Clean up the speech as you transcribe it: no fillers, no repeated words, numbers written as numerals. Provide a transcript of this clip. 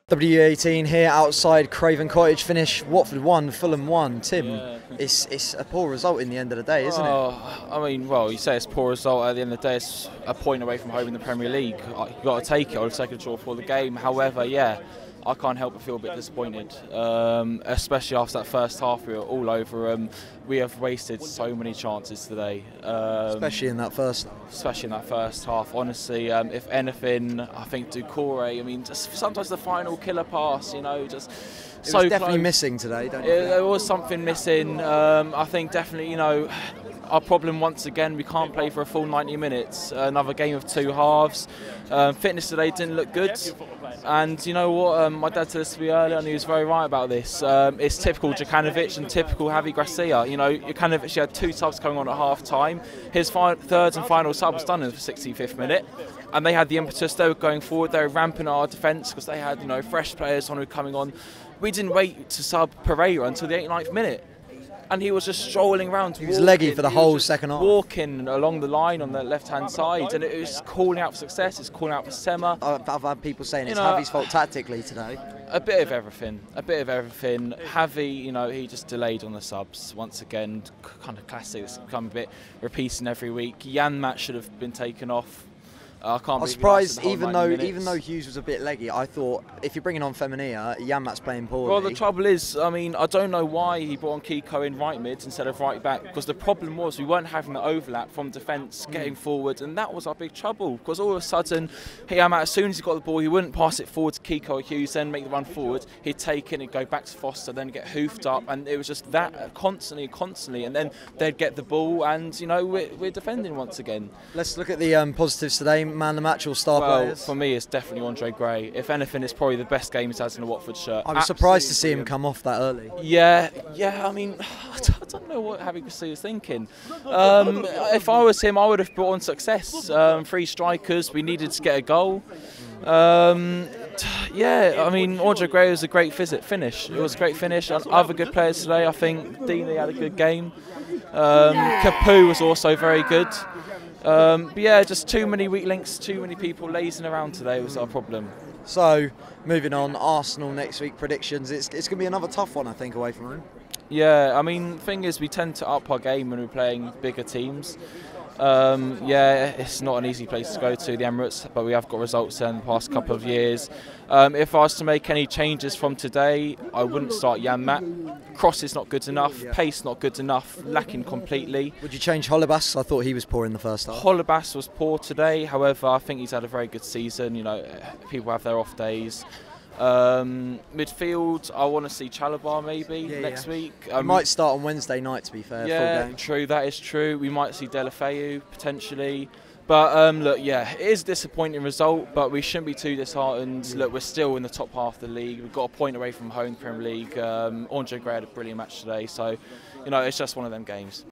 W18 here outside Craven Cottage. Finish Watford 1, Fulham 1. Tim, Yeah. it's a poor result in the end of the day, isn't it? I mean, well, you say it's a poor result. At the end of the day, it's a point away from home in the Premier League. You've got to take it. I would have taken a draw for the game. However, yeah, I can't help but feel a bit disappointed, especially after that first half. We were all over them. We have wasted so many chances today. Especially in that first. Especially in that first half. Honestly, if anything, I think Doucouré, I mean, just sometimes the final killer pass, you know, just It so was definitely close. missing today, don't you think? There was something missing. I think definitely, you know, our problem once again, we can't play for a full 90 minutes. Another game of two halves. Fitness today didn't look good. And you know what, my dad said this to me earlier and he was very right about this. It's typical Djukanovic and typical Javi Gracia. You know, Djukanovic had two subs coming on at half time. His third and final sub was done in the 65th minute. And they had the impetus, they were going forward, they were ramping our defence because they had, you know, fresh players on who were coming on. We didn't wait to sub Pereira until the 89th minute. And he was just strolling around. He was leggy for the whole second half. Walking along the line on the left-hand side, and it was calling out for success. It's calling out for Sema. I've had people saying it's Javi's fault tactically today. A bit of everything. A bit of everything. Javi, you know, he just delayed on the subs once again. Kind of classic. It's become a bit repeating every week. Janmaat should have been taken off. I was surprised, even though Hughes was a bit leggy, I thought if you're bringing on Feminina, Janmaat's playing poorly. Well, the trouble is, I mean, I don't know why he brought on Kiko in right mid instead of right back, because the problem was we weren't having the overlap from defence getting forward, and that was our big trouble. Because all of a sudden, Janmaat, as soon as he got the ball, he wouldn't pass it forward to Kiko or Hughes, then make the run forward. He'd take it and go back to Foster, then get hoofed up, and it was just that constantly, and then they'd get the ball, and you know, we're defending once again. Let's look at the positives today. Man the match or star players? For me, it's definitely Andre Gray. If anything, it's probably the best game he's had in a Watford shirt. I was surprised to see him come off that early. Yeah. I mean, I don't know what Javi Gracia was thinking. If I was him, I would have brought on success. 3 strikers. We needed to get a goal. Yeah, I mean, Andre Gray was a great finish. It was a great finish. And other good players today, I think Deeney had a good game. Capu was also very good. But yeah, just too many weak links, too many people lazing around today was our problem. So, moving on, Arsenal next week, predictions. It's going to be another tough one, I think, away from home. Yeah, I mean, the thing is, we tend to up our game when we're playing bigger teams. Yeah, it's not an easy place to go to, the Emirates, but we have got results there in the past couple of years. If I was to make any changes from today, I wouldn't start Janmaat. Cross is not good enough, pace not good enough, lacking completely. Would you change Holebas? I thought he was poor in the first half. Holebas was poor today, however, I think he's had a very good season. You know, people have their off days. Midfield, I want to see Chalobah maybe next week. He might start on Wednesday night, to be fair. Yeah, full game. True, that is true. We might see Deulofeu potentially. But look, yeah, it is a disappointing result, but we shouldn't be too disheartened. Look, we're still in the top half of the league. We've got a point away from home in the Premier League. Andre Gray had a brilliant match today, so you know, it's just one of them games.